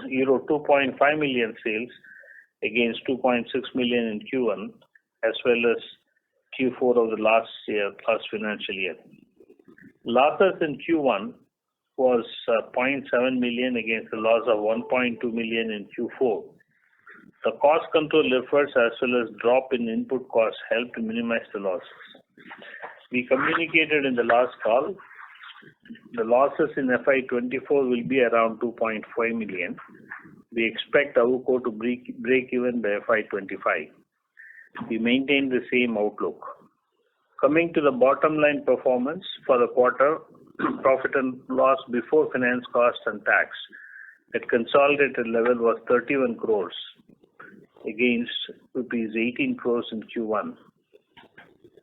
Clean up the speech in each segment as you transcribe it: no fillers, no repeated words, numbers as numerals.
euro 2.5 million sales against 2.6 million in Q1 as well as Q4 of the last financial year. Losses in Q1 was 0.7 million against a loss of 1.2 million in Q4. The cost control efforts as well as drop in input costs helped to minimize the losses. We communicated in the last call the losses in FY24 will be around 2.5 million. We expect AWUKO to break even by FY25. We maintain the same outlook. Coming to the bottom line performance for the quarter, profit and loss before finance cost and tax at consolidated level was 31 crores against rupees 18 crores in Q1.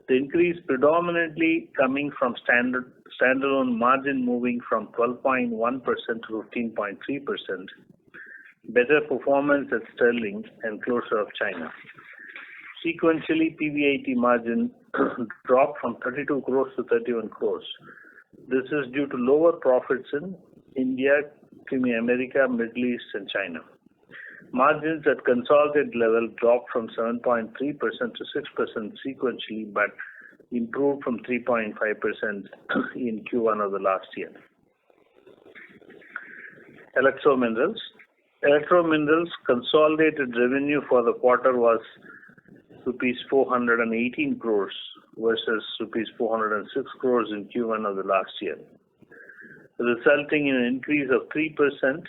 The increase predominantly coming from standalone margin moving from 12.1% to 15.3%, better performance at Sterling and closure of China. Sequentially, PBIT margin dropped from 32 crores to 31 crores. This is due to lower profits in India, America, Middle East and China. Margins at consolidated level dropped from 7.3% to 6% sequentially, but improved from 3.5% in Q1 of the last year. Electrominerals. Electrominerals consolidated revenue for the quarter was rupees 418 crores versus rupees 406 crores in Q1 of the last year, resulting in an increase of 3%.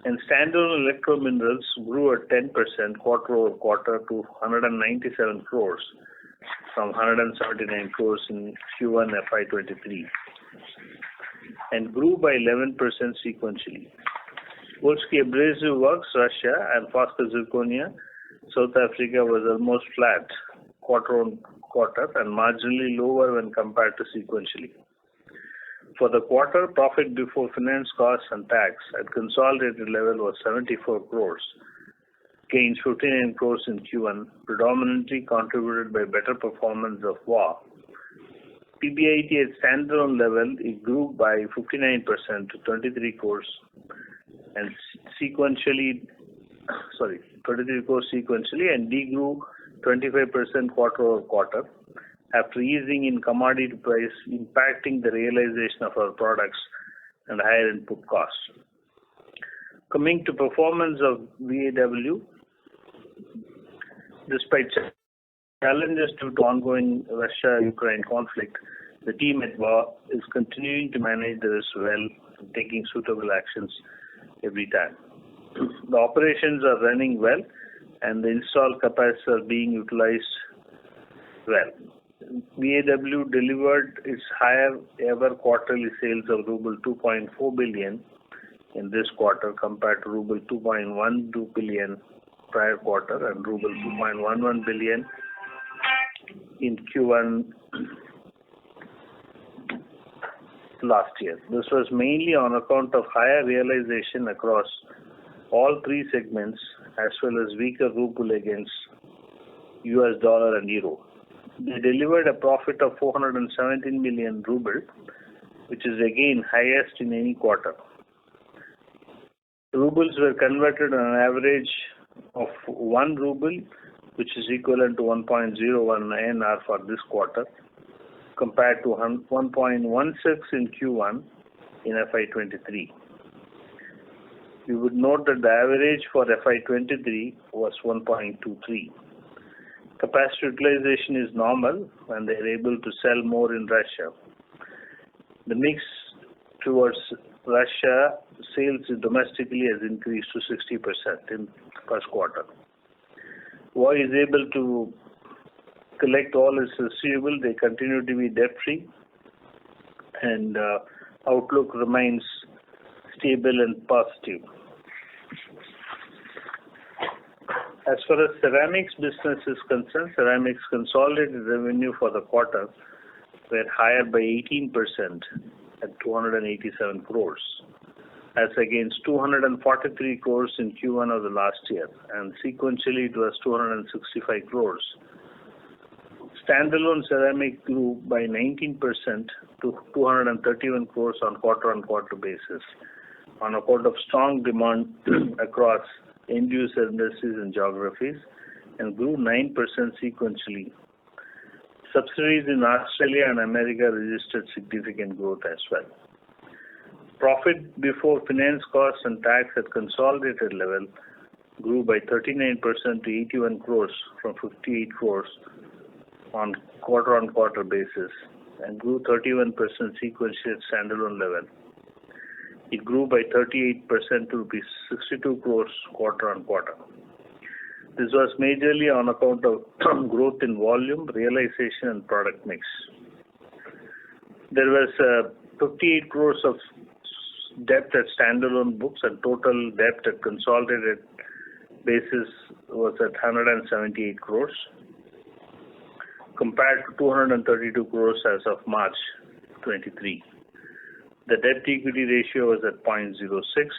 And standalone electrominerals grew at 10% quarter over quarter to 197 crores from 179 crores in Q1 FY23 and grew by 11% sequentially. Polski Abrasive Works, Russia and Foskor Zirconia, South Africa was almost flat quarter on quarter and marginally lower when compared to sequentially. For the quarter, profit before finance costs and tax at consolidated level was 74 crores, against 59 crores in Q1, predominantly contributed by better performance of WA. PBIT at standalone level, it grew by 59% to 23 crores and 23 crores sequentially and degrew 25% quarter over quarter, after easing in commodity price impacting the realization of our products and higher input costs. Coming to performance of VAW, despite challenges due to ongoing Russia-Ukraine conflict, the team at VA is continuing to manage the risk well and taking suitable actions every time. The operations are running well and the installed capacities are being utilized well. VAW delivered its higher ever quarterly sales of ruble 2.4 billion in this quarter compared to ruble 2.12 billion prior quarter and ruble 2.11 billion in Q1 last year. This was mainly on account of higher realization across all three segments as well as weaker ruble against US dollar and euro. They delivered a profit of 417 million ruble, which is again highest in any quarter. Rubles were converted on an average of 1 ruble, which is equivalent to 1.01 INR for this quarter, compared to 1.16 in Q1 in FY23. We would note that the average for FY23 was 1.23. Capacity utilization is normal and they are able to sell more in Russia. The mix towards Russia sales domestically has increased to 60% in first quarter. WA is able to collect all its receivable. They continue to be debt free and outlook remains stable and positive. As far as ceramics business is concerned, ceramics consolidated revenue for the quarter were higher by 18% at 287 crores, as against 243 crores in Q1 of the last year, and sequentially it was 265 crores. Standalone ceramic grew by 19% to 231 crores on quarter-on-quarter basis. on account of strong demand across end-user industries and geographies and grew 9% sequentially. Subsidiaries in Australia and America registered significant growth as well. Profit before finance costs and tax at consolidated level grew by 39% to 81 crores from 58 crores on quarter-on-quarter basis and grew 31% sequentially at standalone level. It grew by 38% to rupees 62 crores quarter-on-quarter. This was majorly on account of growth in volume, realization and product mix. There was 58 crores of debt at standalone books and total debt at consolidated basis was at 178 crores compared to 232 crores as of March 23. The debt equity ratio was at 0.06.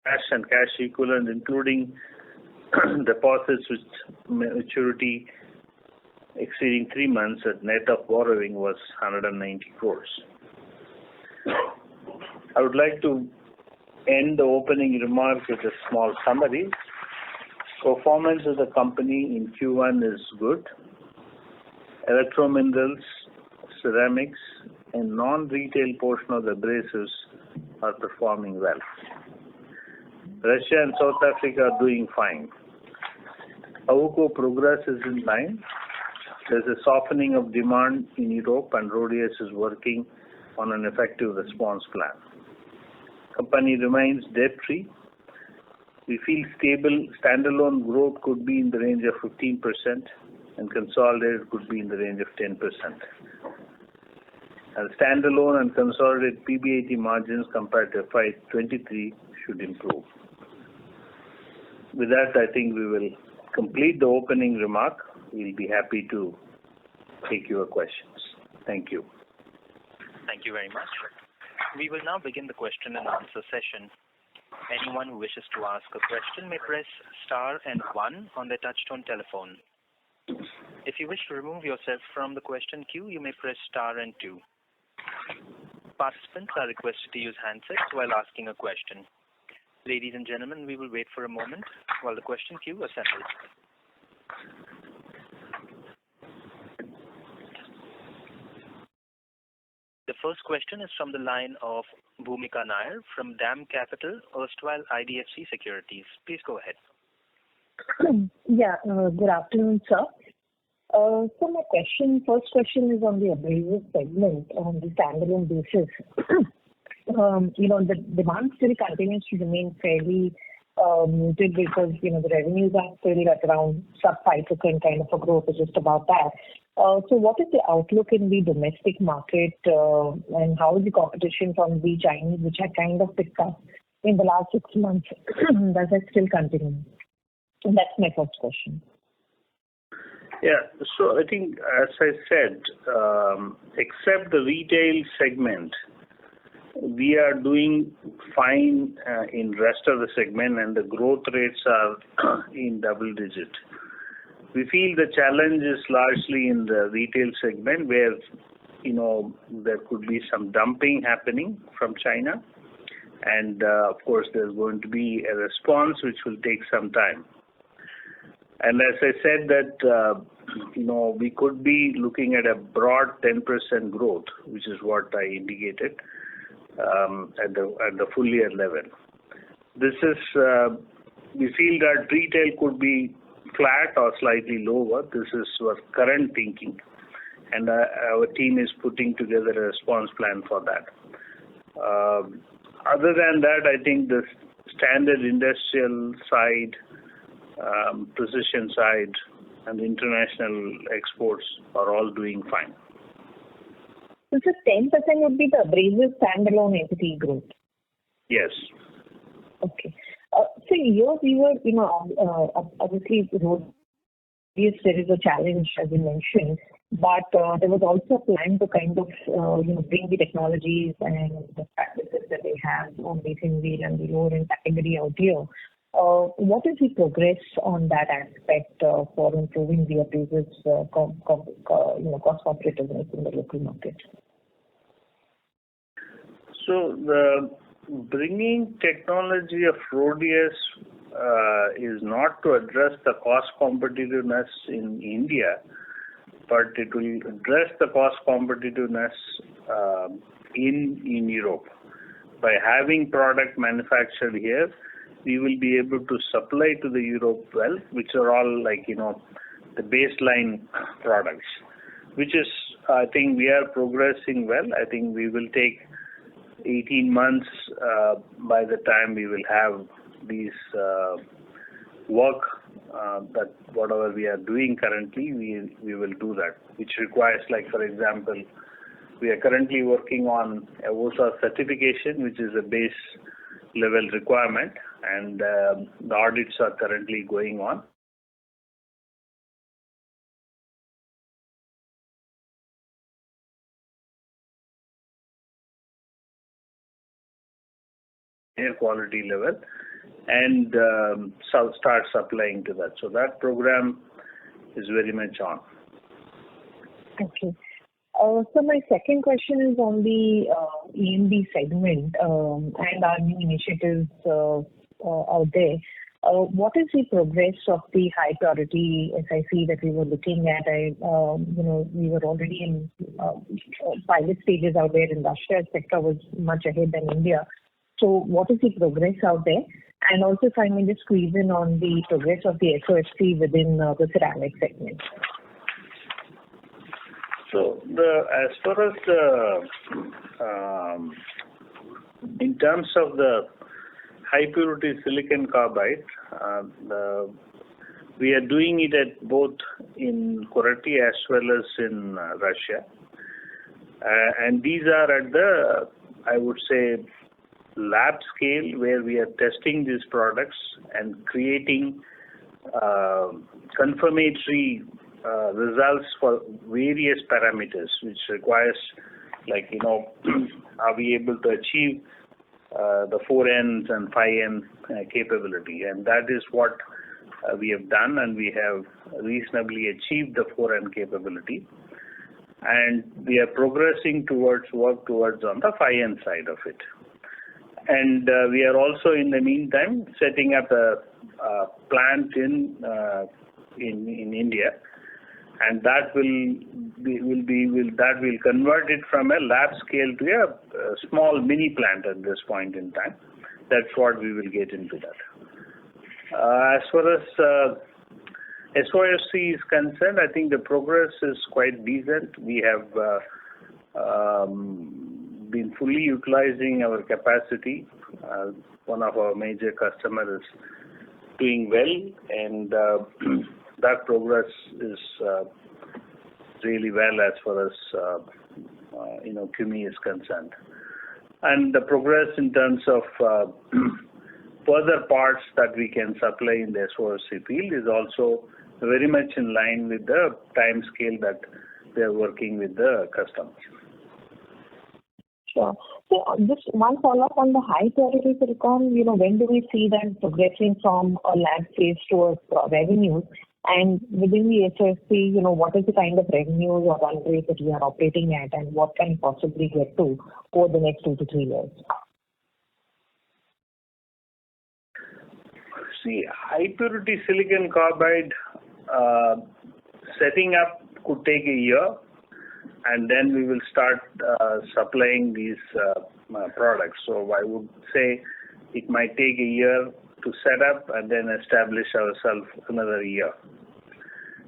Cash and cash equivalent including deposits with maturity exceeding 3 months at net of borrowing was 190 crores. I would like to end the opening remarks with a small summary. Performance of the company in Q1 is good. Electrominerals, ceramics and non-retail portion of the abrasives are performing well. Russia and South Africa are doing fine. Awuko progress is in line. There is a softening of demand in Europe and Rhodius is working on an effective response plan. Company remains debt-free. We feel stable standalone growth could be in the range of 15% and consolidated could be in the range of 10%. And standalone and consolidated PBIT margins compared to FY23 should improve. With that, I think we will complete the opening remark. We'll be happy to take your questions. Thank you. Thank you very much. We will now begin the question and answer session. Anyone who wishes to ask a question may press star and 1 on their touchtone telephone. If you wish to remove yourself from the question queue, you may press star and 2. Participants are requested to use handsets while asking a question. Ladies and gentlemen, we will wait for a moment while the question queue assembles. The first question is from the line of Bhumika Nair from DAM Capital, erstwhile IDFC Securities. Please go ahead. Yeah, good afternoon, sir. So my first question is on the abrasive segment on the standalone basis. The demand still continues to remain fairly muted because, the revenues are still at around sub 5% kind of a growth, or just about that. So what is the outlook in the domestic market and how is the competition from the Chinese, which had kind of picked up in the last 6 months? Does that still continue? And that's my first question. Yeah, so I think, as I said, except the retail segment, we are doing fine in rest of the segment and the growth rates are in double digit. We feel the challenge is largely in the retail segment where, there could be some dumping happening from China. And of course, there's going to be a response which will take some time. And as I said that, we could be looking at a broad 10% growth, which is what I indicated at the full year level. This is, we feel that retail could be flat or slightly lower. This is our current thinking. And our team is putting together a response plan for that. Other than that, I think the standard industrial side, precision side, and international exports are all doing fine. So 10% would be the abrasive standalone entity growth? Yes. Okay. So here we were, obviously, yes, there is a challenge, as you mentioned, but there was also a plan to kind of, bring the technologies and the practices that they have on the thin wheel and the lower end category out here. What is the progress on that aspect for improving the abrasives cost competitiveness in the local market? So the bringing technology of RHODIUS is not to address the cost competitiveness in India, but it will address the cost competitiveness in Europe. By having product manufactured here, we will be able to supply to the Europe well, which are all the baseline products, which is, I think we are progressing well. I think we will take 18 months by the time we will have these work that whatever we are doing currently, we will do that, which requires, for example, we are currently working on a OSA certification, which is a base level requirement, and the audits are currently going on. Air quality level, and start supplying to that. So that program is very much on. Okay. So my second question is on the EMD segment and our new initiatives out there. What is the progress of the high purity SiC that we were looking at? We were already in pilot stages out there. Industrial sector was much ahead than India. So what is the progress out there? And also, if I may just squeeze in on the progress of the SOFC within the ceramic segment. So as far as in terms of the high purity silicon carbide, we are doing it at both in Korea as well as in Russia, and these are at the, I would say, lab scale, where we are testing these products and creating confirmatory results for various parameters, which requires, are we able to achieve the 4Ns and 5N capability, and that is what we have done, and we have reasonably achieved the 4N capability, and we are progressing towards on the 5N side of it. And we are also, in the meantime, setting up a plant in India, and that will convert it from a lab scale to a small mini plant at this point in time. That's what we will get into that. As far as SOFC is concerned, I think the progress is quite decent. We have been fully utilizing our capacity. One of our major customers is doing well, and that progress is really well as far as CUMI is concerned. And the progress in terms of further parts that we can supply in the SOFC field is also very much in line with the time scale that they are working with the customers. Sure. So just one follow-up on the high purity silicon, when do we see that progressing from a lab phase to a revenue? And within the SOFC, what is the kind of revenues or run rate that we are operating at, and what can possibly get to over the next 2 to 3 years? See, high purity silicon carbide setting up could take a year, and then we will start supplying these products. So I would say it might take a year to set up and then establish ourselves another year.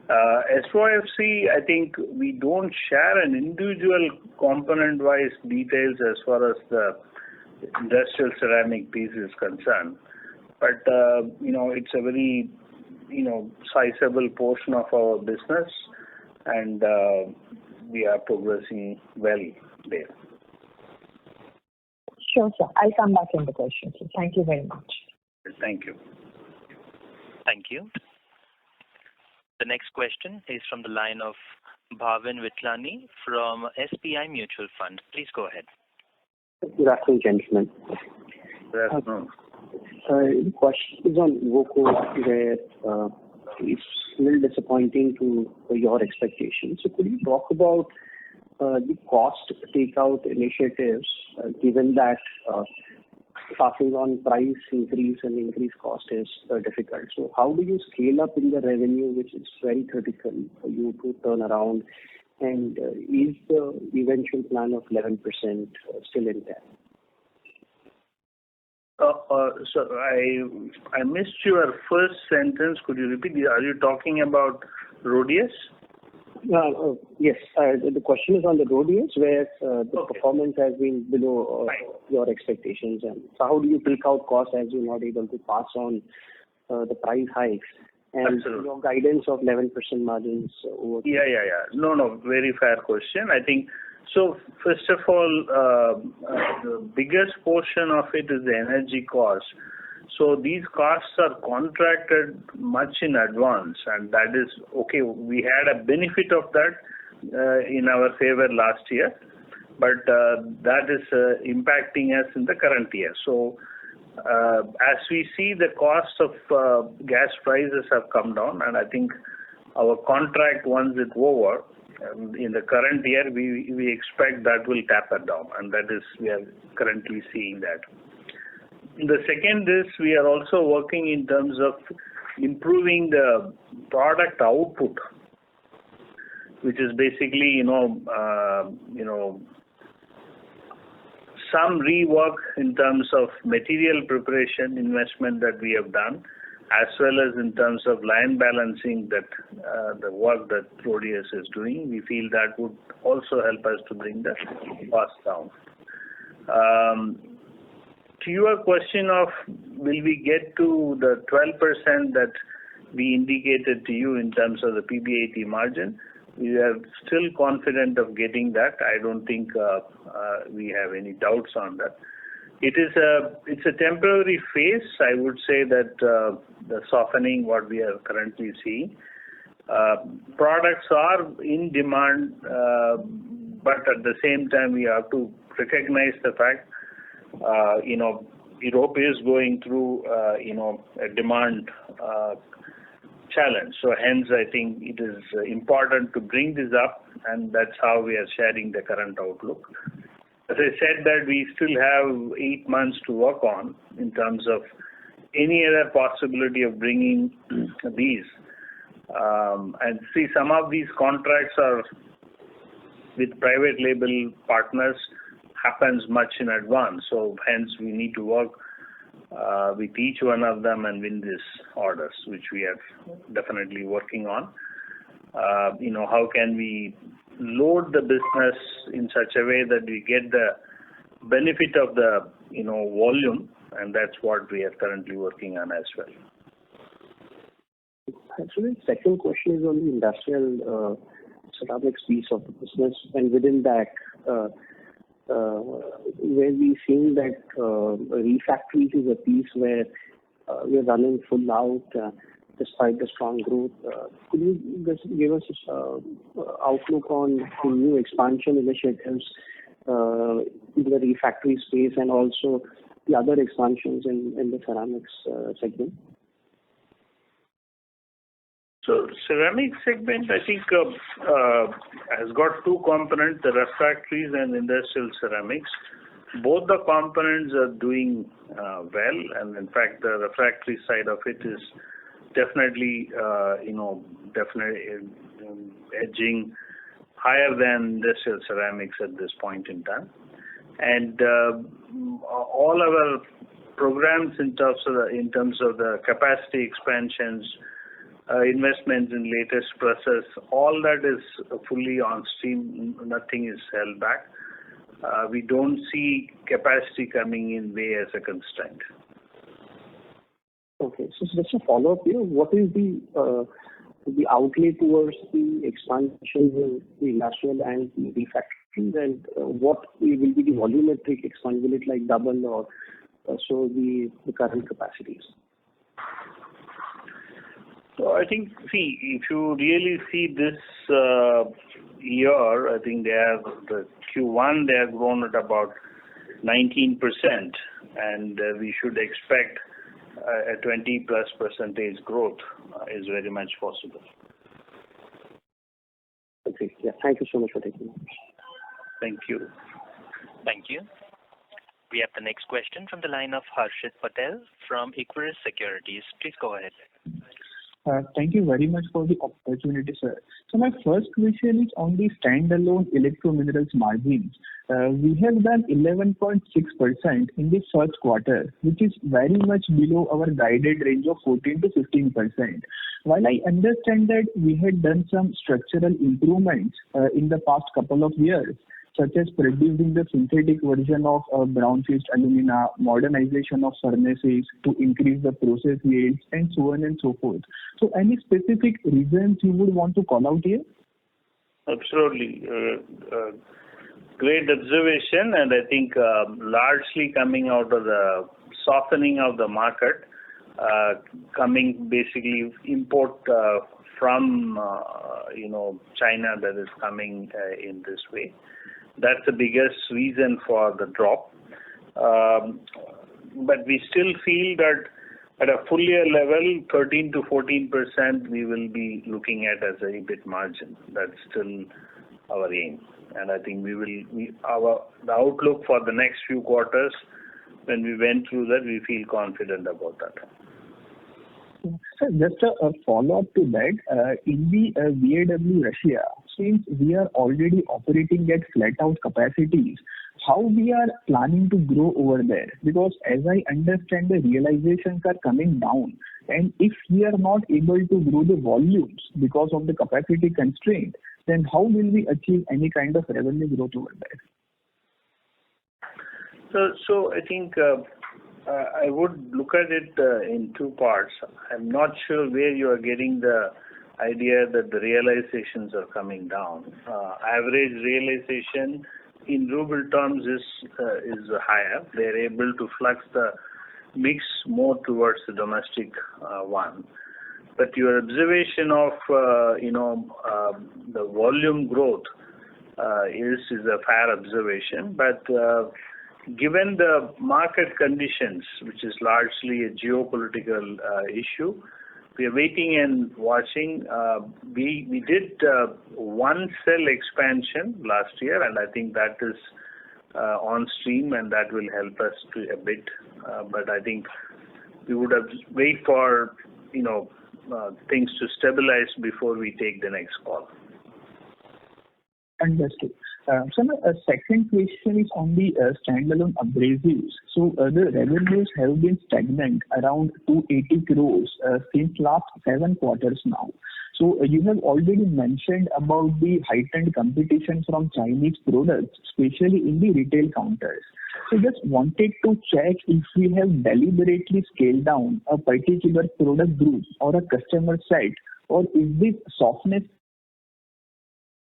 SOFC, I think we don't share an individual component-wise details as far as the industrial ceramic piece is concerned. But, it's a very, sizable portion of our business, and we are progressing well there. Sure, sir. I'll come back in the questions. Thank you very much. Thank you. Thank you. The next question is from the line of Bhavin Vitlani from SBI Mutual Fund. Please go ahead. Good afternoon, gentlemen. Good afternoon. The question is on Evoco, where it's a little disappointing for your expectations. So could you talk about the cost takeout initiatives, given that passing on price increase and increased cost is difficult. So how do you scale up in the revenue, which is very critical for you to turn around? And is the eventual plan of 11% still intact? So I missed your first sentence. Could you repeat? Are you talking about Rhodius? Yes. The question is on the Rhodius, where the performance has been below your expectations. And so how do you take out costs as you're not able to pass on the price hikes? And Absolutely. Your guidance of 11% margins over. Yeah. No, very fair question. I think so. First of all, the biggest portion of it is the energy cost. So these costs are contracted much in advance, and that is okay. We had a benefit of that in our favor last year, but that is impacting us in the current year. So as we see, the cost of gas prices have come down, and I think our contract, once it's over in the current year, we expect that will taper down, and that is we are currently seeing that. The second is we are also working in terms of improving the product output, which is basically some rework in terms of material preparation investment that we have done, as well as in terms of line balancing that the work that Rhodius is doing. We feel that would also help us to bring the cost down. To your question of will we get to the 12% that we indicated to you in terms of the PBIT margin, we are still confident of getting that. I don't think we have any doubts on that. It's a temporary phase. I would say that the softening what we are currently seeing. Products are in demand, but at the same time we have to recognize the fact Europe is going through a demand challenge. So hence I think it is important to bring this up, and that's how we are sharing the current outlook. As I said that we still have 8 months to work on in terms of any other possibility of bringing these. And see, some of these contracts are with private label partners happens much in advance. So hence we need to work with each one of them and win these orders, which we are definitely working on. How can we load the business in such a way that we get the benefit of the volume, and that's what we are currently working on as well. Actually, second question is on the industrial ceramics piece of the business, and within that, where we've seen that refractories is a piece where we are running full out despite the strong growth. Could you just give us outlook on the new expansion initiatives in the refractory space and also the other expansions in the ceramics segment? So ceramic segment, I think, has got two components, the refractories and industrial ceramics. Both the components are doing well, and in fact, the refractory side of it is definitely, edging higher than industrial ceramics at this point in time. And all our programs in terms of the capacity expansions, investments in latest process, all that is fully on stream. Nothing is held back. We don't see capacity coming in way as a constraint. Okay, so just a follow-up here. What is the outlay towards the expansion in the industrial and the refractories, and what will be the volumetric expansion? Will it like double or so the current capacities? So I think, if you really see this year, I think the Q1 they have grown at about 19%, and we should expect a 20+% growth is very much possible. Okay. Yeah. Thank you so much for taking it. Thank you. Thank you. We have the next question from the line of Harshit Patel from Equirus Securities. Please go ahead. Thank you very much for the opportunity, sir. So my first question is on the standalone electrominerals margins. We have done 11.6% in the first quarter, which is very much below our guided range of 14 to 15%. While I understand that we had done some structural improvements in the past couple of years, such as producing the synthetic version of brown-faced alumina, modernization of furnaces to increase the process yields, and so on and so forth. So any specific reasons you would want to call out here? Absolutely. Great observation, and I think largely coming out of the softening of the market, coming basically import from China that is coming in this way. That's the biggest reason for the drop. But we still feel that at a full year level, 13 to 14% we will be looking at as a EBIT margin. That's still our aim. And I think the outlook for the next few quarters, when we went through that, we feel confident about that. So just a follow-up to that, in the VAW Russia, since we are already operating at flat-out capacities, how we are planning to grow over there? Because as I understand, the realizations are coming down, and if we are not able to grow the volumes because of the capacity constraint, then how will we achieve any kind of revenue growth over there? So I think I would look at it in two parts. I'm not sure where you are getting the idea that the realizations are coming down. Average realization in ruble terms is higher. They're able to flux the mix more towards the domestic one. But your observation of the volume growth is a fair observation. But given the market conditions, which is largely a geopolitical issue, we are waiting and watching. We did one cell expansion last year, and I think that is on stream, and that will help us to a bit. But I think we would have wait for things to stabilize before we take the next call. Understood. So my second question is on the standalone abrasives. So the revenues have been stagnant around 280 crores since last 7 quarters now. So you have already mentioned about the heightened competition from Chinese products, especially in the retail counters. So just wanted to check if we have deliberately scaled down a particular product group or a customer set, or is this softness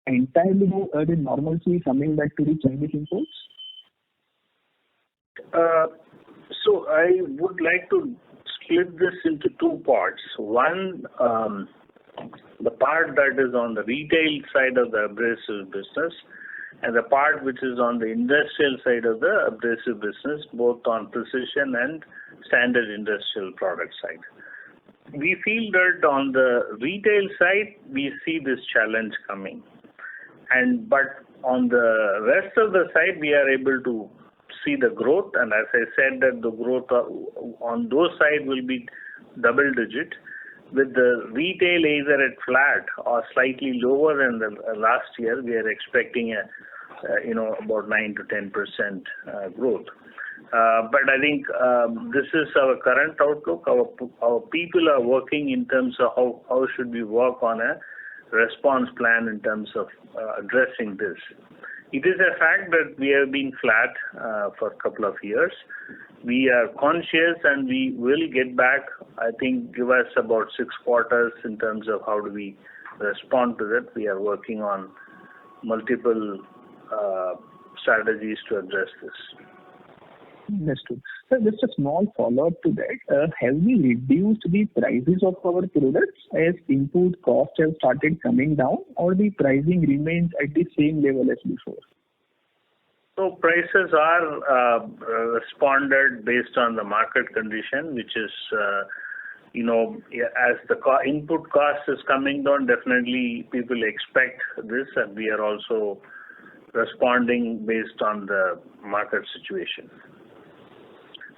entirely the normalcy coming back to the Chinese imports? So I would like to split this into two parts. One, the part that is on the retail side of the abrasive business, and the part which is on the industrial side of the abrasive business, both on precision and standard industrial product side. We feel that on the retail side, we see this challenge coming. But on the rest of the side, we are able to see the growth, and as I said, that the growth on those sides will be double digit, with the retail either at flat or slightly lower than the last year. We are expecting about 9 to 10% growth. But I think this is our current outlook. Our people are working in terms of how should we work on a response plan in terms of addressing this. It is a fact that we have been flat for a couple of years. We are conscious, and we will get back. I think give us about 6 quarters in terms of how do we respond to that. We are working on multiple strategies to address this. Understood. So just a small follow-up to that. Have we reduced the prices of our products as input costs have started coming down, or the pricing remains at the same level as before? So prices are responded based on the market condition, which is, as the input cost is coming down, definitely people expect this, and we are also responding based on the market situation.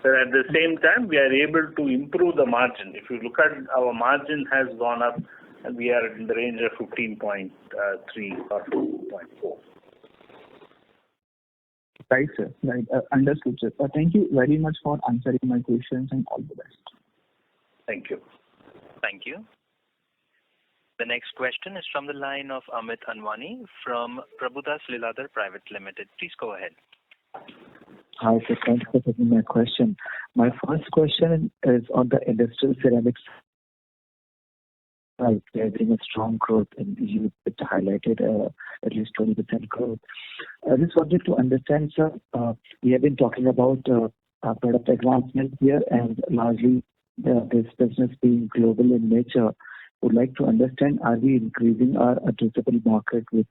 But at the same time, we are able to improve the margin. If you look at our margin has gone up, and we are in the range of 15.3 or 2.4. Right, sir. Right. Understood, sir. Thank you very much for answering my questions, and all the best. Thank you. Thank you. The next question is from the line of Amit Anwani from Prabhudas Lilladher Private Limited. Please go ahead. Hi, sir. Thank you for taking my question. My first question is on the industrial ceramics. Right, we are seeing a strong growth, and you highlighted at least 20% growth. I just wanted to understand, sir, we have been talking about product advancement here, and largely this business being global in nature. Would like to understand, are we increasing our addressable market with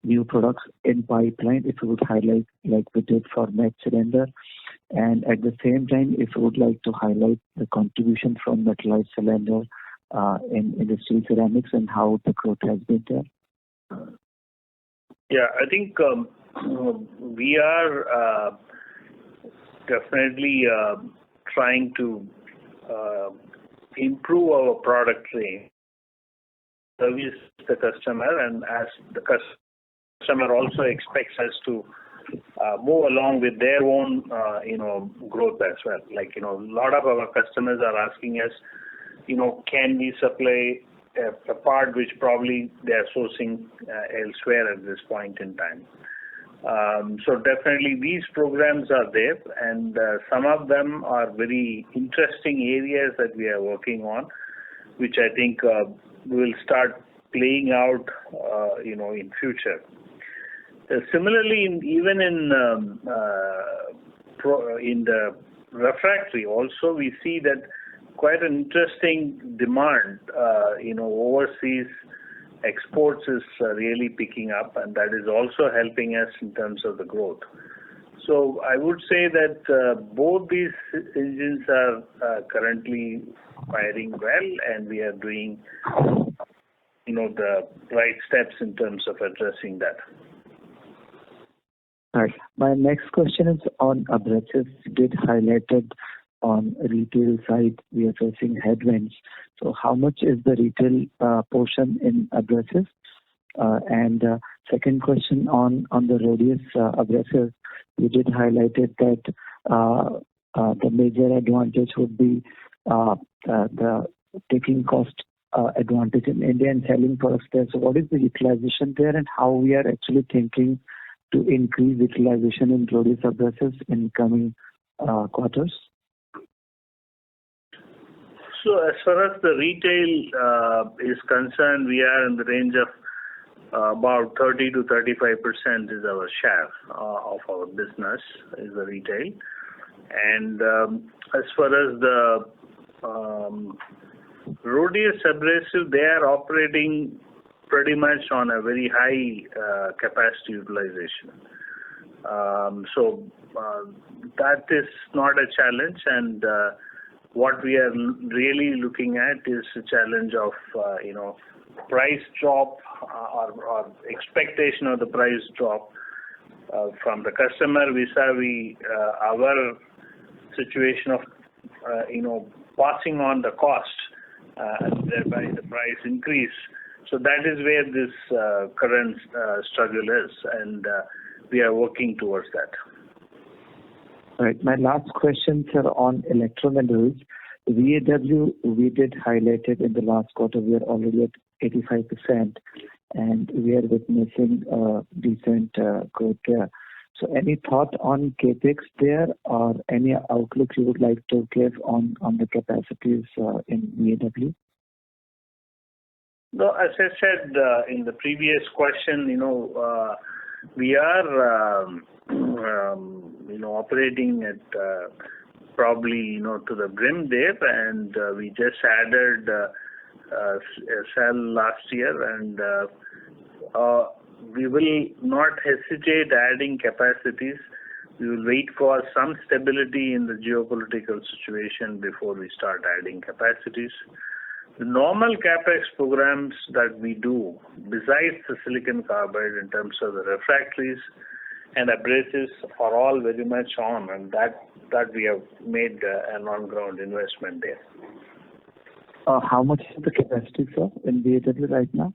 new products in pipeline, if you would highlight like we did for Met Cylinder, and at the same time, if you would like to highlight the contribution from metallized cylinder in industrial ceramics and how the growth has been there? Yeah, I think we are definitely trying to improve our product range, service the customer, and as the customer also expects us to move along with their own, growth as well. Like, a lot of our customers are asking us, can we supply a part which probably they are sourcing elsewhere at this point in time. So definitely these programs are there, and some of them are very interesting areas that we are working on, which I think will start playing out, in future. Similarly, even in the refractory, also we see that quite an interesting demand. Overseas exports is really picking up, and that is also helping us in terms of the growth. So I would say that both these engines are currently firing well, and we are doing, the right steps in terms of addressing that. Right. My next question is on abrasives. You did highlighted on retail side we are facing headwinds. So how much is the retail portion in abrasives? And second question on the Rhodius abrasives, you did highlighted that the major advantage would be the taking cost advantage in India and selling products there. So what is the utilization there, and how we are actually thinking to increase utilization in Rhodius abrasives in coming quarters? So as far as the retail is concerned, we are in the range of about 30 to 35% is our share of our business is the retail. And as far as the Rhodius abrasive, they are operating pretty much on a very high capacity utilization. So that is not a challenge, and what we are really looking at is a challenge of price drop or expectation of the price drop from the customer vis-a-vis our situation of passing on the cost and thereby the price increase. So that is where this current struggle is, and we are working towards that. Right. My last question, sir, on electrominerals. VAW, we did highlight it in the last quarter. We are already at 85%, and we are witnessing decent growth there. So any thought on capex there, or any outlook you would like to give on the capacities in VAW? No, as I said in the previous question, we are operating at probably to the brim there, and we just added a cell last year, and we will not hesitate adding capacities. We will wait for some stability in the geopolitical situation before we start adding capacities. The normal capex programs that we do, besides the silicon carbide in terms of the refractories and abrasives, are all very much on, and that we have made an on-ground investment there. How much is the capacity, sir, in VAW right now?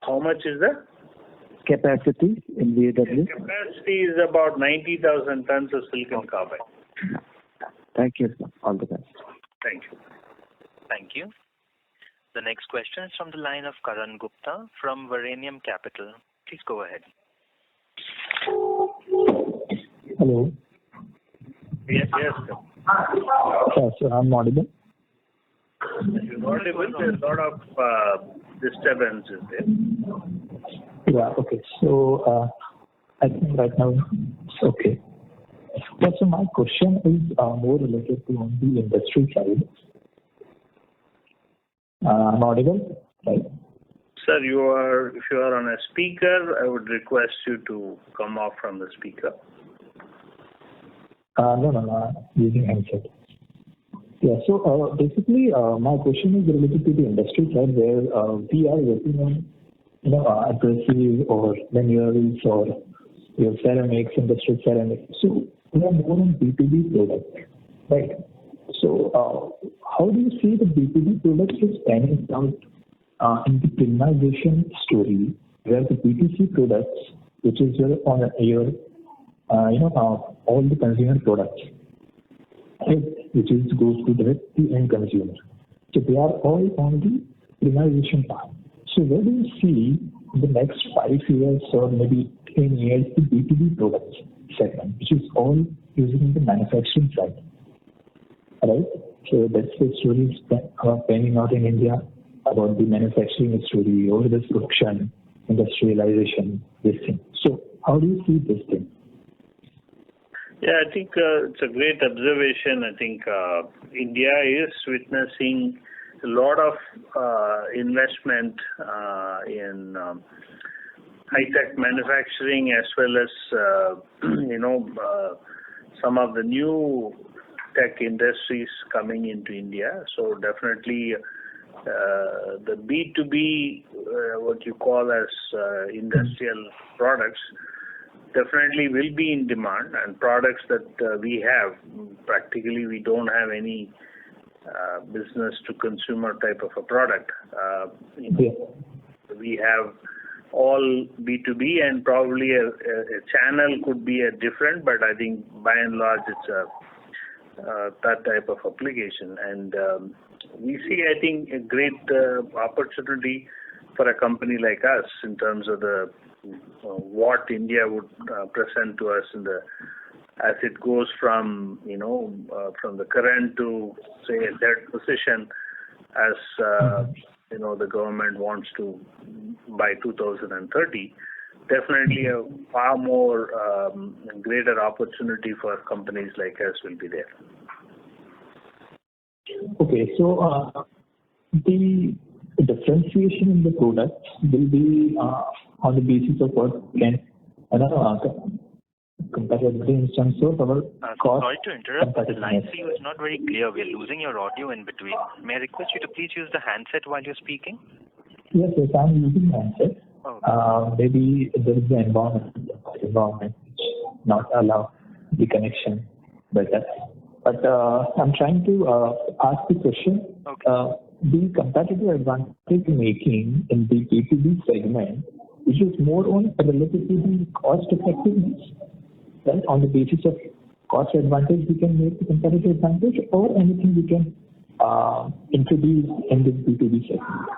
How much is the capacity in VAW? Capacity is about 90,000 tons of silicon carbide. Thank you, sir. All the best. Thank you. Thank you. The next question is from the line of Karan Gupta from Varanium Capital. Please go ahead. Hello. Yes. Sir, I'm audible. You're audible. There's a lot of disturbances there. Yeah. Okay. So I think right now it's okay. So my question is more related to on the industry side. I'm audible, right? Sir, if you are on a speaker, I would request you to come off from the speaker. No, I'm using handset. Yeah, so basically my question is related to the industry side where we are working on, abrasive or minerals or your ceramics, industrial ceramics. So we are more on B2B products, right? So how do you see the B2B products is panning out in the premiumization story, where the B2C products, which is all the consumer products, right, which goes to the end consumer. So they are all on the premiumization path. So where do you see in the next 5 years or maybe 10 years the B2B products segment, which is all using the manufacturing side, right? So that's the story panning out in India about the manufacturing story or the production, industrialization, this thing. So how do you see this thing? Yeah, I think it's a great observation. I think India is witnessing a lot of investment in high-tech manufacturing as well as, some of the new tech industries coming into India. So definitely the B2B, what you call as industrial products, definitely will be in demand, and products that we have, practically we don't have any business to consumer type of a product. We have all B2B, and probably a channel could be a different, but I think by and large it's that type of application. And we see, I think, a great opportunity for a company like us in terms of the what India would present to us as it goes from from the current to say a third position as the government wants to by 2030. Definitely a far more greater opportunity for companies like us will be there. Okay, so the differentiation in the products will be on the basis of what can comparatively in terms of our cost. Sorry to interrupt, but the line for you is not very clear. We are losing your audio in between. May I request you to please use the handset while you're speaking? Yes, I'm using handset. Maybe there is an environment which not allow the connection better. But I'm trying to ask the question. Okay. The competitive advantage making in the B2B segment, which is more on related to the cost effectiveness, right? On the basis of cost advantage, we can make the competitive advantage, or anything we can introduce in the B2B segment.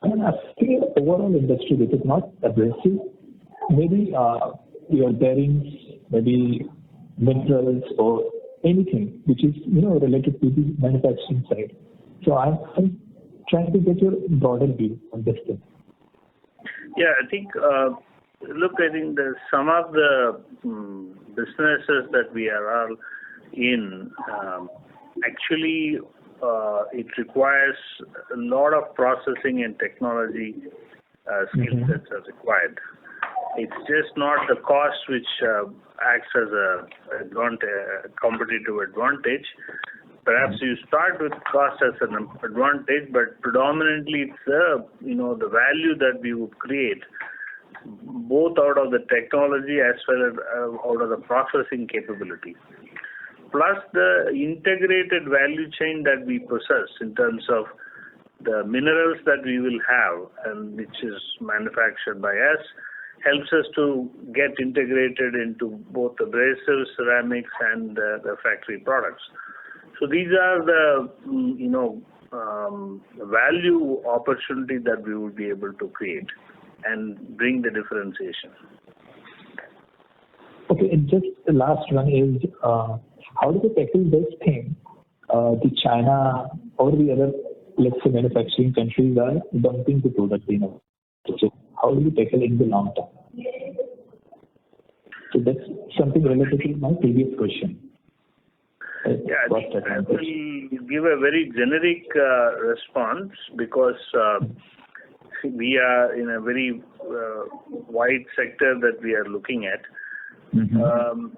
I'm asking overall industry, which is not abrasive, maybe your bearings, maybe minerals, or anything which is related to the manufacturing side. So I'm trying to get your broader view on this thing. Yeah, I think I think some of the businesses that we are all in actually it requires a lot of processing and technology skill sets are required. It's just not the cost which acts as a competitive advantage, Perhaps you start with cost as an advantage, but predominantly it's the value that we would create, both out of the technology as well as out of the processing capability. Plus the integrated value chain that we possess in terms of the minerals that we will have and which is manufactured by us helps us to get integrated into both abrasives, ceramics and the factory products. So these are the value opportunity that we will be able to create and bring the differentiation. Okay, and just the last one is how do you tackle this thing? The China or the other, let's say, manufacturing countries are dumping the product, So how do you tackle it in the long term? So that's something related to my previous question. Yeah, I think I will give a very generic response because we are in a very wide sector that we are looking at. Mm-hmm.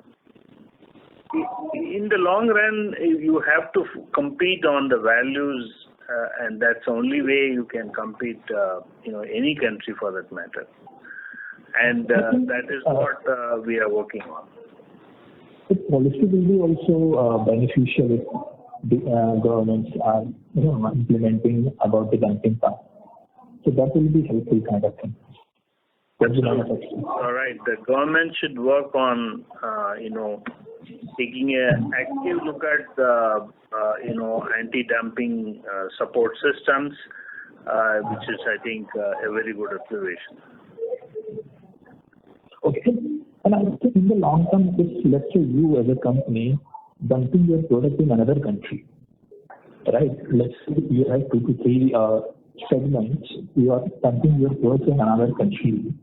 In the long run, you have to compete on the values, and that's the only way you can compete. Any country for that matter, and that is what we are working on. The policy will be also beneficial if the governments are implementing about the dumping part. So that will be helpful kind of thing. All right. The government should work on taking an active look at the anti-dumping support systems, which is, I think, a very good observation. Okay. And I think in the long term, if let's say you as a company dumping your product in another country, right? Let's say you have 2 to 3 segments, you are dumping your product in another country.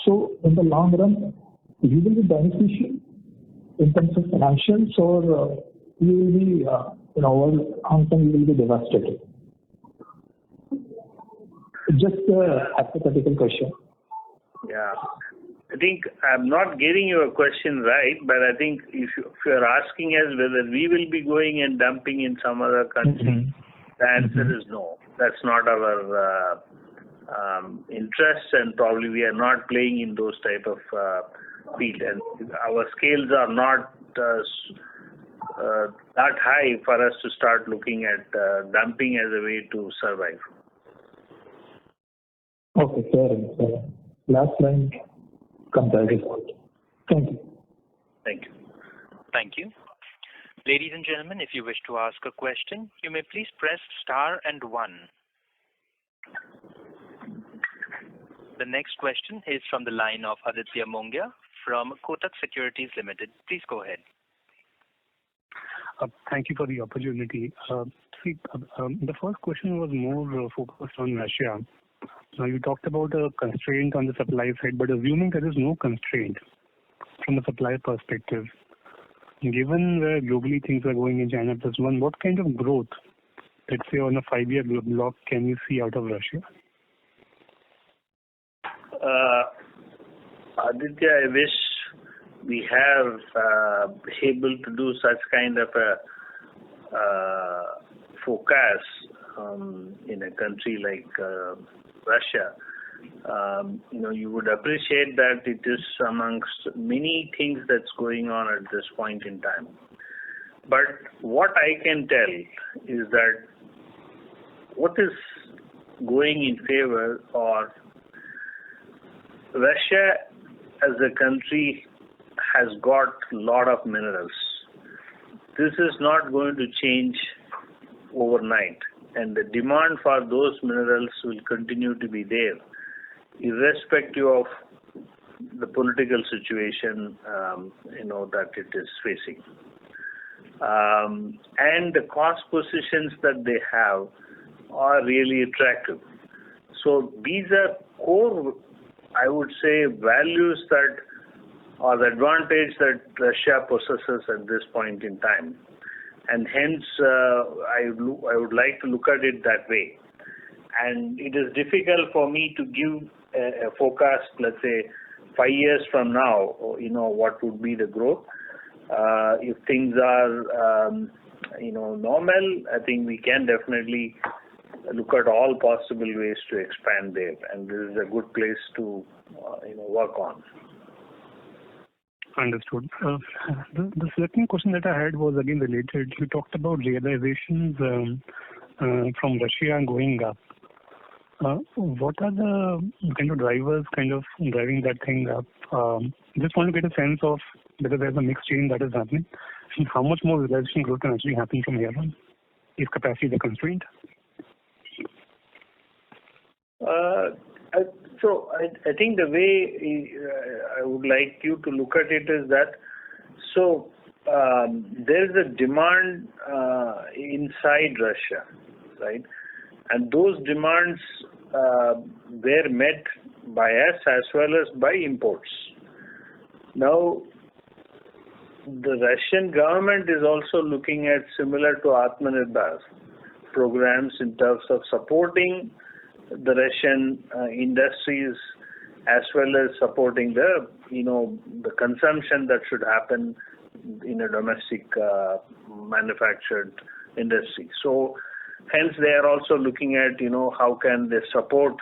So in the long run, you will be beneficial in terms of financials, or you will be, over long term, you will be devastated. Just a hypothetical question. Yeah. I think I'm not getting your question right, but I think if you're asking us whether we will be going and dumping in some other country, the answer is no. That's not our interest, and probably we are not playing in those type of field. And our scales are not that high for us to start looking at dumping as a way to survive. Okay, fair enough. Last line. Thank you. Thank you. Thank you. Ladies and gentlemen, if you wish to ask a question, you may please press star and 1. The next question is from the line of Aditya Mongia from Kotak Securities Limited. Please go ahead. Thank you for the opportunity. The first question was more focused on Russia. Now, you talked about a constraint on the supply side, but assuming there is no constraint from a supply perspective, given where globally things are going in China plus one, what kind of growth, let's say on a 5-year block, can you see out of Russia? Aditya, I wish we have able to do such kind of a forecast in a country like Russia. You would appreciate that it is amongst many things that's going on at this point in time. But what I can tell is that what is going in favor or Russia as a country has got a lot of minerals. This is not going to change overnight, and the demand for those minerals will continue to be there, irrespective of the political situation that it is facing. And the cost positions that they have are really attractive. So these are core, I would say, values that are the advantage that Russia possesses at this point in time. And hence, I would like to look at it that way. And it is difficult for me to give a forecast, let's say, 5 years from now, what would be the growth. If things are normal, I think we can definitely look at all possible ways to expand there, and this is a good place to work on. Understood. The second question that I had was again related. You talked about realizations from Russia going up. What are the kind of drivers driving that thing up? Just want to get a sense of whether there's a mix change that is happening and how much more realization growth can actually happen from here on if capacity is a constraint. I think the way I would like you to look at it is that there's a demand inside Russia, right? And those demands were met by us as well as by imports. Now, the Russian government is also looking at similar to Atmanirbhar programs in terms of supporting the Russian industries as well as supporting the consumption that should happen in a domestic manufactured industry. So hence they are also looking at how can they support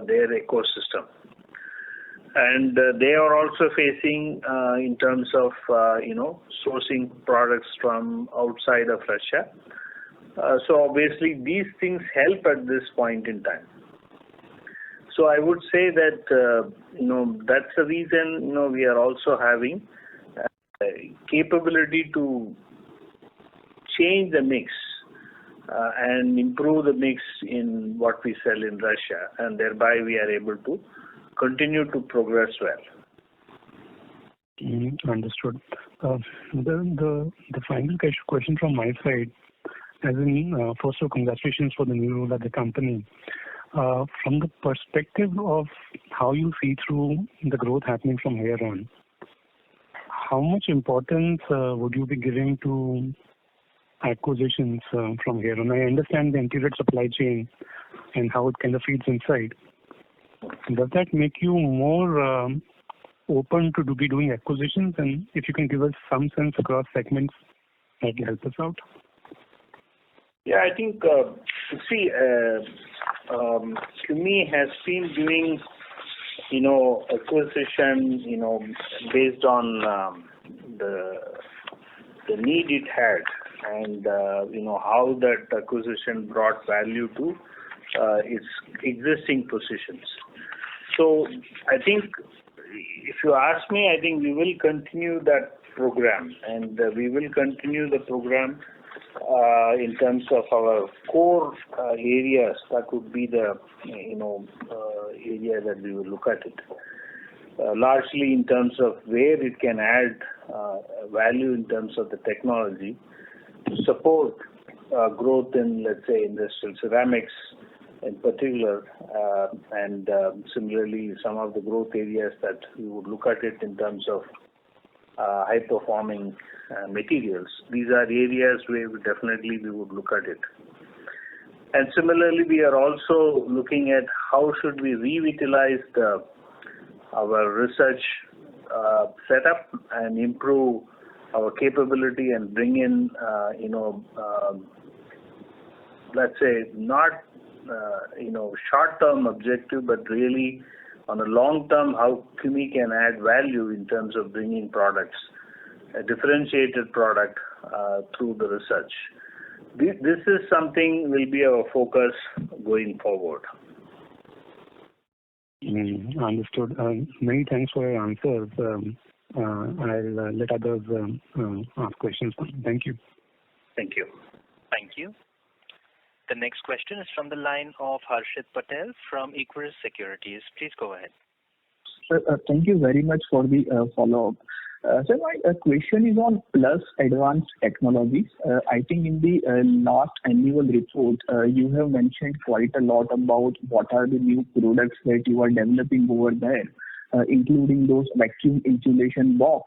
their ecosystem, and they are also facing in terms of sourcing products from outside of Russia. So obviously these things help at this point in time. So I would say that that's the reason we are also having capability to change the mix and improve the mix in what we sell in Russia, and thereby we are able to continue to progress well. Understood. The final question from my side, as in first of all, congratulations for the new role at the company. From the perspective of how you see through the growth happening from here on, how much importance would you be giving to acquisitions from here on? I understand the integrated supply chain and how it kind of feeds inside. Does that make you more open to be doing acquisitions? And if you can give us some sense across segments, that will help us out. Yeah, I think, CUMI has been doing, acquisition, based on the need it had, and, how that acquisition brought value to its existing positions. So I think, if you ask me, I think we will continue that program, and we will continue the program in terms of our core areas. That would be the area that we will look at it. Largely in terms of where it can add value in terms of the technology to support growth in, let's say, industrial ceramics in particular, and similarly some of the growth areas that we would look at it in terms of high performing materials. These are areas where we would look at it. And similarly, we are also looking at how should we revitalize our research setup and improve our capability and bring in, let's say, not short-term objective, but really on a long-term, how CUMI can add value in terms of bringing products, a differentiated product through the research. This is something will be our focus going forward. Understood. Many thanks for your answers. I'll let others ask questions. Thank you. Thank you. Thank you. The next question is from the line of Harshit Patel from Equirus Securities. Please go ahead. Sir, thank you very much for the follow-up. So my question is on Plus Advanced Technologies. I think in the last annual report, you have mentioned quite a lot about what are the new products that you are developing over there, including those vacuum insulation box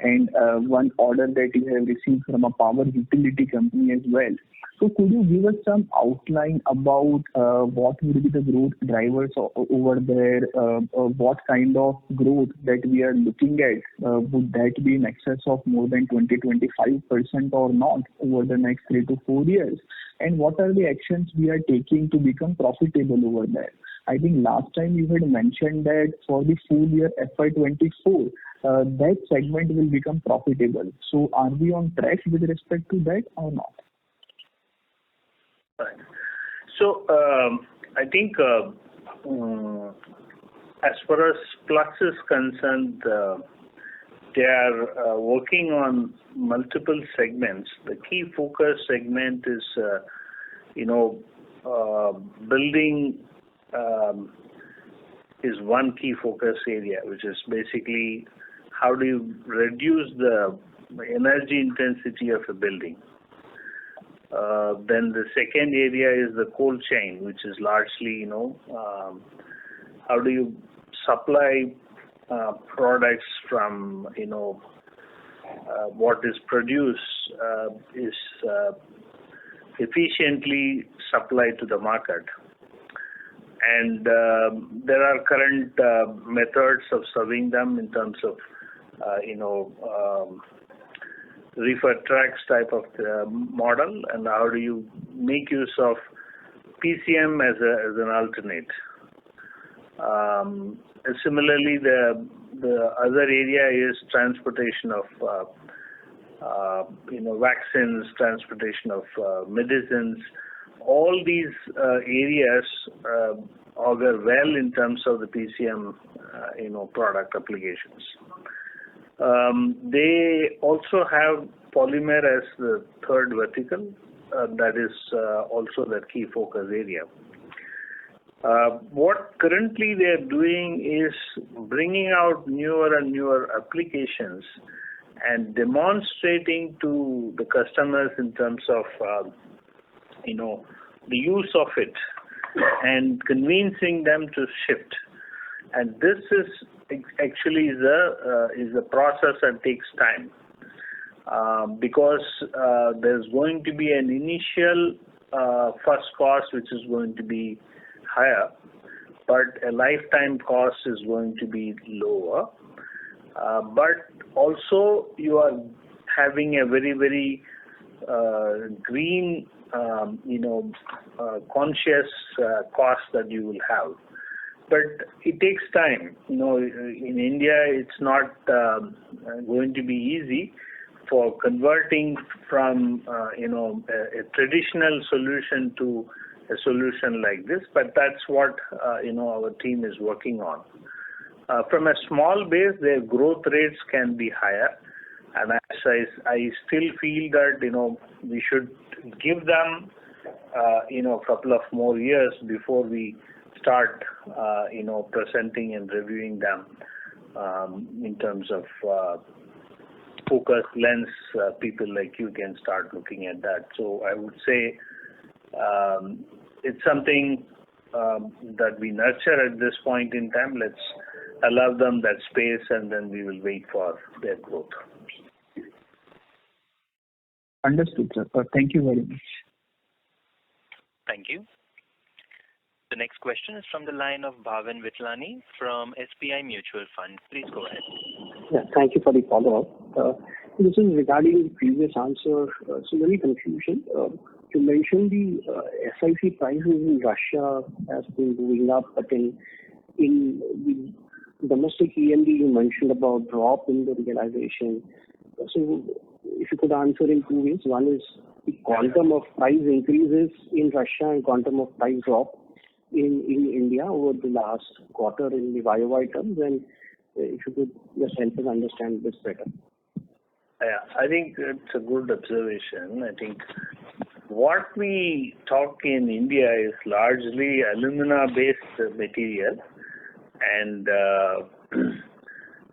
and one order that you have received from a power utility company as well. So could you give us some outline about what would be the growth drivers over there? What kind of growth that we are looking at? Would that be in excess of more than 20-25% or not over the next 3 to 4 years? And what are the actions we are taking to become profitable over there? I think last time you had mentioned that for the full year FY24, that segment will become profitable. So are we on track with respect to that or not? Right. So I think as far as Plus is concerned, they are working on multiple segments. The key focus segment is, building is one key focus area, which is basically how do you reduce the energy intensity of a building. Then the second area is the cold chain, which is largely, how do you supply products from, what is produced is efficiently supplied to the market. And there are current methods of serving them in terms of, reefer tracks type of model, and how do you make use of PCM as an alternate. Similarly, the other area is transportation of vaccines, transportation of medicines. All these areas augur well in terms of the PCM product applications. They also have polymer as the third vertical. That is also the key focus area. What currently they are doing is bringing out newer and newer applications and demonstrating to the customers in terms of the use of it and convincing them to shift. And this is actually is a process that takes time because there's going to be an initial first cost which is going to be higher, but a lifetime cost is going to be lower. But also you are having a very, very green, conscious cost that you will have. But it takes time. In India, it's not going to be easy for converting from, a traditional solution to a solution like this. But that's what, our team is working on. From a small base, their growth rates can be higher. And I still feel that, we should give them, a couple of more years before we start, presenting and reviewing them in terms of focus lens. People like you can start looking at that. So I would say it's something that we nurture at this point in time. Let's allow them that space, and then we will wait for their growth. Understood, sir. Thank you very much. Thank you. The next question is from the line of Bhavin Vitlani from SBI Mutual Fund. Please go ahead. Yeah, thank you for the follow-up. This is regarding the previous answer. So very confusion. You mentioned the SiC prices in Russia has been going up, but in the domestic EMD you mentioned about drop in the realization. So if you could answer in two ways. One is the quantum of price increases in Russia and quantum of price drop in India over the last quarter in the YOY terms, and if you could just help us understand this better. Yeah, I think it's a good observation. I think what we talk in India is largely alumina-based material, and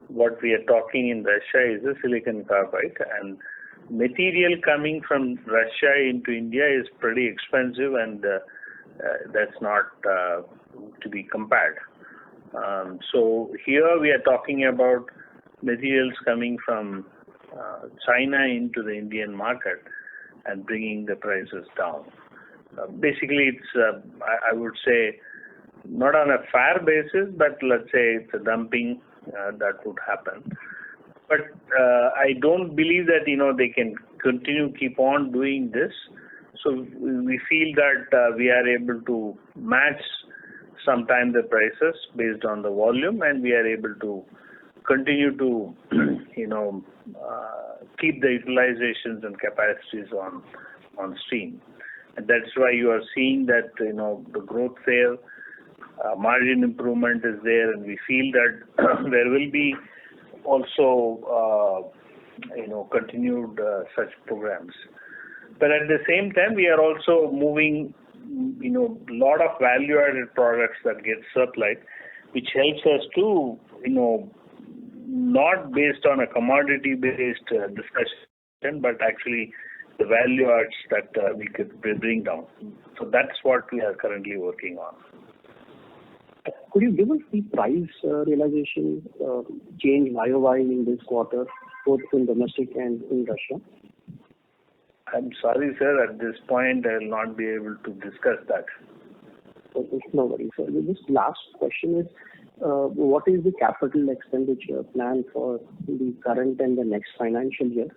what we are talking in Russia is a silicon carbide, and material coming from Russia into India is pretty expensive, and that's not to be compared. So here we are talking about materials coming from China into the Indian market and bringing the prices down. Basically, it's I would say not on a fair basis, but let's say it's a dumping that would happen. But I don't believe that they can keep on doing this. So we feel that we are able to match sometimes the prices based on the volume, and we are able to continue to keep the utilizations and capacities on stream. And that's why you are seeing that the growth there, margin improvement is there, and we feel that there will be also continued such programs. But at the same time, we are also moving lot of value-added products that get supplied, which helps us to not based on a commodity-based discussion, but actually the value adds that we could bring down. So that's what we are currently working on. Could you give us the price realization change YOY in this quarter, both in domestic and in Russia? I'm sorry, sir. At this point, I will not be able to discuss that. Okay, no worries, sir. This last question is, what is the capital expenditure plan for the current and the next financial year,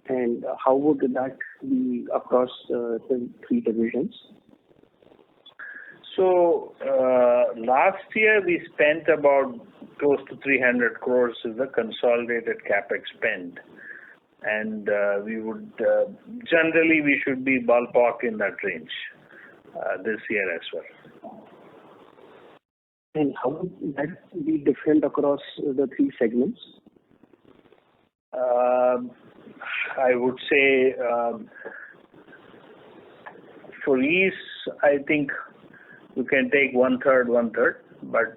and how would that be across the three divisions? So last year we spent about close to 300 crores is the consolidated capex spend, and we would generally we should be ballpark in that range this year as well. And how would that be different across the three segments? I would say for East, I think you can take one third, but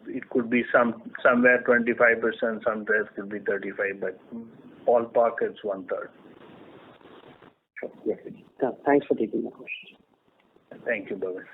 it could be somewhere 25%, somewhere it could be 35%, but ballpark is one third. Sure. Yes. Thanks for taking my question. Thank you, Bhavesh.